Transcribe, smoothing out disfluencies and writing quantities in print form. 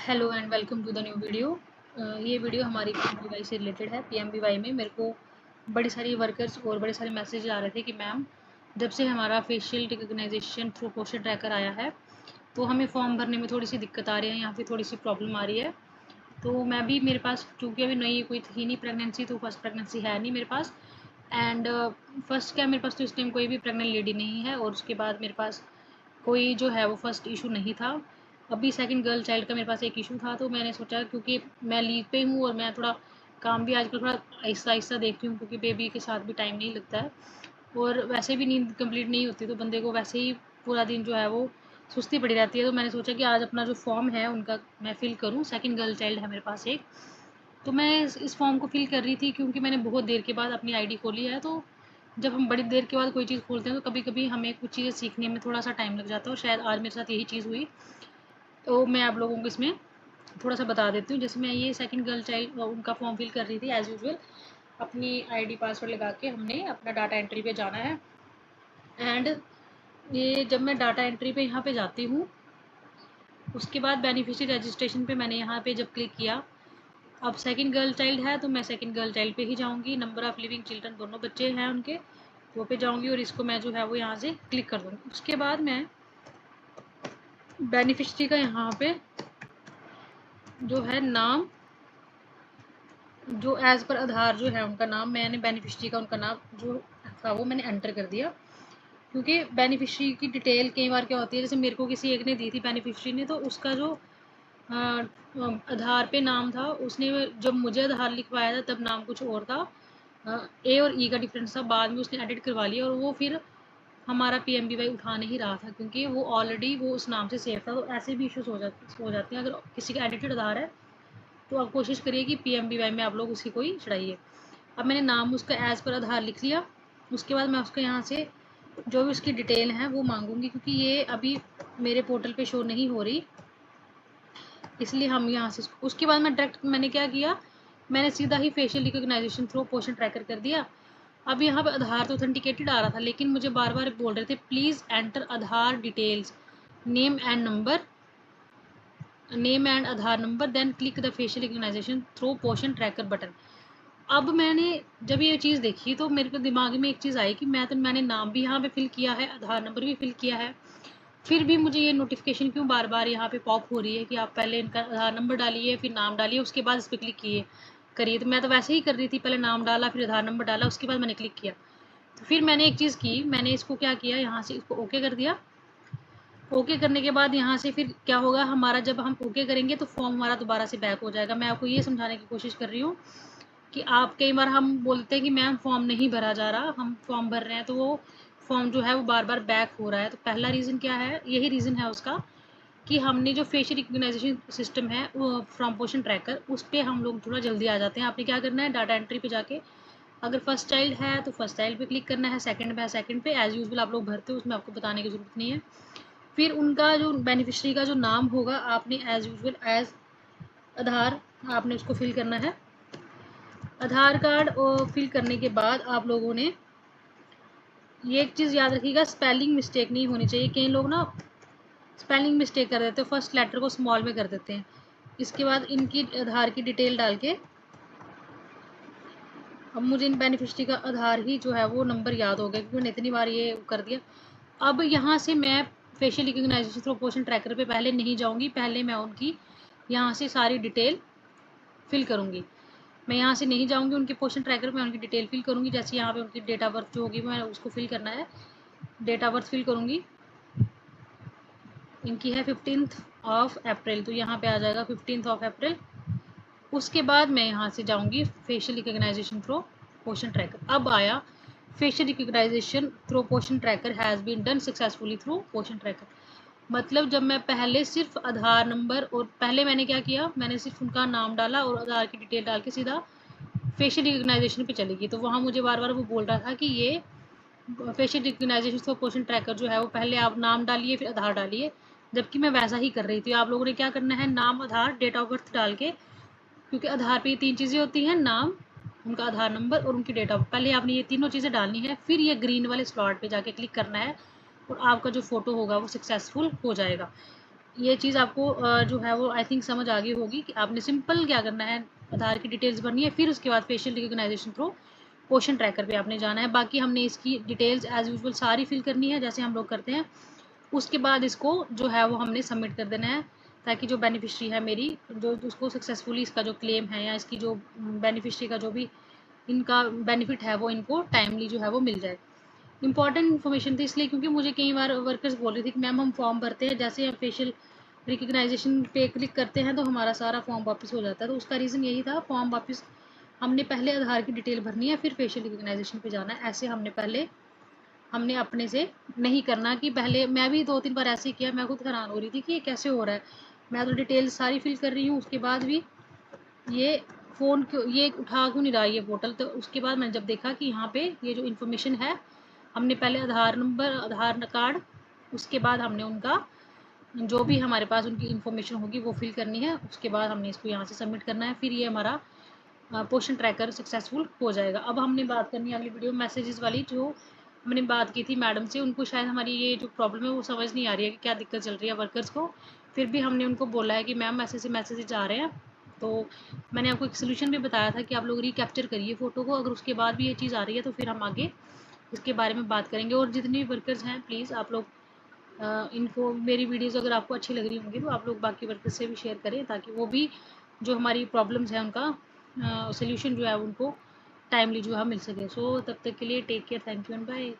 Hello and welcome to the new video. ये video हमारी PMBY से रिलेटेड है। पीएमबीवाई में मेरे को बड़ी सारी वर्कर्स और बड़े सारे मैसेज आ रहे थे कि मैम, जब से हमारा facial recognition through poster tracker आया है तो हमें फॉर्म भरने में थोड़ी सी दिक्कत आ रही है, यहाँ पे थोड़ी सी प्रॉब्लम आ रही है। तो मैं भी, मेरे पास चूँकि अभी नई कोई थी नहीं प्रेगनेंसी, तो फर्स्ट प्रेगनेंसी है नहीं मेरे पास। एंड फर्स्ट क्या, मेरे पास तो इस टाइम कोई भी प्रेग्नेंट लेडी नहीं है, और उसके बाद मेरे पास कोई जो है वो फर्स्ट इशू नहीं था। अभी सेकंड गर्ल चाइल्ड का मेरे पास एक इशू था, तो मैंने सोचा क्योंकि मैं लीव पे हूँ और मैं थोड़ा काम भी आजकल थोड़ा आहिस्ता आहिस्ता देखती हूँ, क्योंकि बेबी के साथ भी टाइम नहीं लगता है और वैसे भी नींद कंप्लीट नहीं होती, तो बंदे को वैसे ही पूरा दिन जो है वो सुस्ती पड़ी रहती है। तो मैंने सोचा कि आज अपना जो फॉर्म है उनका मैं फ़िल करूँ। सेकंड गर्ल चाइल्ड है मेरे पास एक, तो मैं इस फॉर्म को फ़िल कर रही थी क्योंकि मैंने बहुत देर के बाद अपनी आईडी खोली है। तो जब हम बड़ी देर के बाद कोई चीज़ खोलते हैं तो कभी-कभी हमें कुछ चीज़ें सीखने में थोड़ा-सा टाइम लग जाता है, और शायद आज मेरे साथ यही चीज़ हुई। तो मैं आप लोगों को इसमें थोड़ा-सा बता देती हूँ। जैसे मैं ये सेकंड गर्ल चाइल्ड उनका फॉर्म फ़िल कर रही थी एज़ यूजुअल। अपनी आईडी पासवर्ड लगा के हमने अपना डाटा एंट्री पे जाना है। एंड ये जब मैं डाटा एंट्री पे यहाँ पे जाती हूँ, उसके बाद बेनिफिशियरी रजिस्ट्रेशन पे मैंने यहाँ पे जब क्लिक किया, अब सेकंड गर्ल चाइल्ड है तो मैं सेकंड गर्ल चाइल्ड पे ही जाऊँगी। नंबर ऑफ़ लिविंग चिल्ड्रन दोनों बच्चे हैं उनके, वो पे जाऊँगी और इसको मैं जो है वो यहाँ से क्लिक कर दूँगी। उसके बाद मैं बेनिफिशियरी का यहाँ पे जो है नाम, जो एज़ पर आधार जो है उनका नाम, मैंने बेनिफिशियरी का उनका नाम जो था वो मैंने एंटर कर दिया। क्योंकि बेनिफिशियरी की डिटेल कई बार क्या होती है, जैसे मेरे को किसी एक ने दी थी बेनिफिशियरी ने, तो उसका जो आधार पे नाम था, उसने जब मुझे आधार लिखवाया था तब नाम कुछ और था। ए और ई का डिफरेंस था, बाद में उसने एडिट करवा लिया और वो फिर हमारा पीएमबीवाई उठा नहीं रहा था, क्योंकि वो ऑलरेडी वो उस नाम से सेव था। तो ऐसे भी इश्यूज हो जाते हैं। अगर किसी का एडिटेड आधार है तो आप कोशिश करिए कि पीएमबीवाई में आप लोग उसी को ही चढ़ाइए। अब मैंने नाम उसका एज़ पर आधार लिख लिया। उसके बाद मैं उसको यहाँ से जो भी उसकी डिटेल है वो मांगूंगी, क्योंकि ये अभी मेरे पोर्टल पे शो नहीं हो रही, इसलिए हम यहाँ से उसके बाद मैं डायरेक्ट मैंने क्या किया, मैंने सीधा ही facial recognition through portion tracker कर दिया। अब यहाँ पे आधार तो ऑथेंटिकेटेड आ रहा था, लेकिन मुझे बार बार बोल रहे थे please enter Aadhaar details, name and number, name and Aadhaar number, then click the facial recognition through portion tracker button. अब मैंने जब ये चीज़ देखी तो मेरे को दिमाग में एक चीज़ आई कि मैंने नाम भी यहाँ पे फिल किया है, आधार नंबर भी फिल किया है, फिर भी मुझे ये नोटिफिकेशन क्यों बार बार यहाँ पे पॉप हो रही है कि आप पहले इनका आधार नंबर डालिए, फिर नाम डालिए, उसके बाद इस पर क्लिक करिए। तो मैं तो वैसे ही कर रही थी, पहले नाम डाला, फिर आधार नंबर डाला, उसके बाद मैंने क्लिक किया। तो फिर मैंने एक चीज़ की, मैंने इसको क्या किया, यहाँ से इसको ओके कर दिया। ओके करने के बाद यहाँ से फिर क्या होगा, हमारा जब हम ओके करेंगे तो फॉर्म हमारा दोबारा से बैक हो जाएगा। मैं आपको ये समझाने की कोशिश कर रही हूँ कि आप, कई बार हम बोलते हैं कि मैम फॉर्म नहीं भरा जा रहा, हम फॉर्म भर रहे हैं, तो वो फॉर्म जो है वो बार बार बैक हो रहा है। तो पहला रीज़न क्या है, यही रीज़न है उसका कि हमने जो फेशियल रिकग्नाइजेशन सिस्टम है वो फ्रॉम पोर्शन ट्रैकर, उस पर हम लोग थोड़ा जल्दी आ जाते हैं। आपने क्या करना है, डाटा एंट्री पे जाके अगर फर्स्ट चाइल्ड है तो फर्स्ट चाइल्ड पे क्लिक करना है, सेकंड पे है सेकंड पे, एज यूजुअल आप लोग भरते हो, उसमें आपको बताने की ज़रूरत नहीं है। फिर उनका जो बेनिफिशियरी का जो नाम होगा, आपने एज यूजुअल एज आधार आपने उसको फिल करना है। आधार कार्ड और फिल करने के बाद आप लोगों ने ये एक चीज़ याद रखिएगा, स्पेलिंग मिस्टेक नहीं होनी चाहिए। कई लोग ना स्पेलिंग मिस्टेक कर देते हैं, फर्स्ट लेटर को स्मॉल में कर देते हैं। इसके बाद इनकी आधार की डिटेल डाल के, अब मुझे इन बेनिफिशियरी का आधार ही जो है वो नंबर याद हो गया, क्योंकि मैंने इतनी बार ये कर दिया। अब यहाँ से मैं facial recognition through portion tracker पे पहले नहीं जाऊँगी, पहले मैं उनकी यहाँ से सारी डिटेल फिल करूँगी। मैं यहाँ से नहीं जाऊँगी उनके पोर्शन ट्रैकर पे, मैं उनकी डिटेल फिल करूँगी। जैसे यहाँ पे उनकी डेट ऑफ बर्थ जो होगी मैं उसको फिल करना है, डेट ऑफ बर्थ फिल करूँगी। इनकी है 15th ऑफ अप्रैल, तो यहाँ पे आ जाएगा 15th ऑफ अप्रैल। उसके बाद मैं यहाँ से जाऊँगी facial recognition through portion tracker. अब आया facial recognition through portion tracker has been done successfully through portion tracker. मतलब जब मैं पहले सिर्फ आधार नंबर, और पहले मैंने क्या किया, मैंने सिर्फ उनका नाम डाला और आधार की डिटेल डाल के सीधा फेशियल रिकग्नाइजेशन पे चली गई। तो वहाँ मुझे बार बार वो बोल रहा था कि ये facial recognition through portion tracker जो है वो पहले आप नाम डालिए फिर आधार डालिए, जबकि मैं वैसा ही कर रही थी। आप लोगों ने क्या करना है, नाम, आधार, डेट ऑफ बर्थ डाल के, क्योंकि आधार पे ये 3 चीज़ें होती हैं, नाम, उनका आधार नंबर और उनकी डेट ऑफ, पहले आपने ये तीनों चीज़ें डालनी है, फिर ये ग्रीन वाले स्लॉट पे जाके क्लिक करना है और आपका जो फ़ोटो होगा वो सक्सेसफुल हो जाएगा। ये चीज़ आपको जो है वो आई थिंक समझ आ गई होगी कि आपने सिंपल क्या करना है, आधार की डिटेल्स भरनी है, फिर उसके बाद facial recognition through portion tracker पे आपने जाना है। बाकी हमने इसकी डिटेल्स एज़ यूजुअल सारी फिल करनी है जैसे हम लोग करते हैं। उसके बाद इसको जो है वो हमने सबमिट कर देना है, ताकि जो बेनिफिशियरी है मेरी, जो उसको सक्सेसफुली इसका जो क्लेम है या इसकी जो बेनिफिशियरी का जो भी इनका बेनिफिट है वो इनको टाइमली जो है वो मिल जाए। इंपॉर्टेंट इन्फॉर्मेशन थी इसलिए क्योंकि मुझे कई बार वर्कर्स बोल रही थी कि मैम हम फॉर्म भरते हैं, जैसे हम फेशियल रिकग्नाइजेशन पे क्लिक करते हैं तो हमारा सारा फॉर्म वापस हो जाता है। तो उसका रीज़न यही था, फॉर्म वापस हमने पहले आधार की डिटेल भरनी है, फिर फेशियल रिकग्नाइजेशन पे जाना है। ऐसे हमने अपने से नहीं करना कि पहले, मैं भी 2-3 बार ऐसे ही किया, मैं खुद हैरान हो रही थी कि ये कैसे हो रहा है। मैं तो डिटेल सारी फिल कर रही हूँ, उसके बाद भी ये फ़ोन क्यों, ये उठा क्यों नहीं रहा ये पोर्टल। तो उसके बाद मैंने जब देखा कि यहाँ पे ये जो इन्फॉर्मेशन है, हमने पहले आधार नंबर, आधार कार्ड, उसके बाद हमने उनका जो भी हमारे पास उनकी इन्फॉर्मेशन होगी वो फिल करनी है। उसके बाद हमने इसको यहाँ से सबमिट करना है, फिर ये हमारा पोर्शन ट्रैकर सक्सेसफुल हो जाएगा। अब हमने बात करनी है अगली वीडियो मैसेजेस वाली, जो हमने बात की थी मैडम से। उनको शायद हमारी ये जो प्रॉब्लम है वो समझ नहीं आ रही है कि क्या दिक्कत चल रही है वर्कर्स को। फिर भी हमने उनको बोला है कि मैम ऐसे से मैसेजेस आ रहे हैं। तो मैंने आपको एक सोल्यूशन भी बताया था कि आप लोग रिकैप्चर करिए फ़ोटो को, अगर उसके बाद भी ये चीज़ आ रही है तो फिर हम आगे इसके बारे में बात करेंगे। और जितने भी वर्कर्स हैं प्लीज़ आप लोग इनको, मेरी वीडियोज़ अगर आपको अच्छी लग रही होंगी तो आप लोग बाकी वर्कर्स से भी शेयर करें, ताकि वो भी जो हमारी प्रॉब्लम्स हैं उनका सोल्यूशन जो है उनको टाइमली जो है मिल सके। सो तब तक के लिए take care, thank you and bye.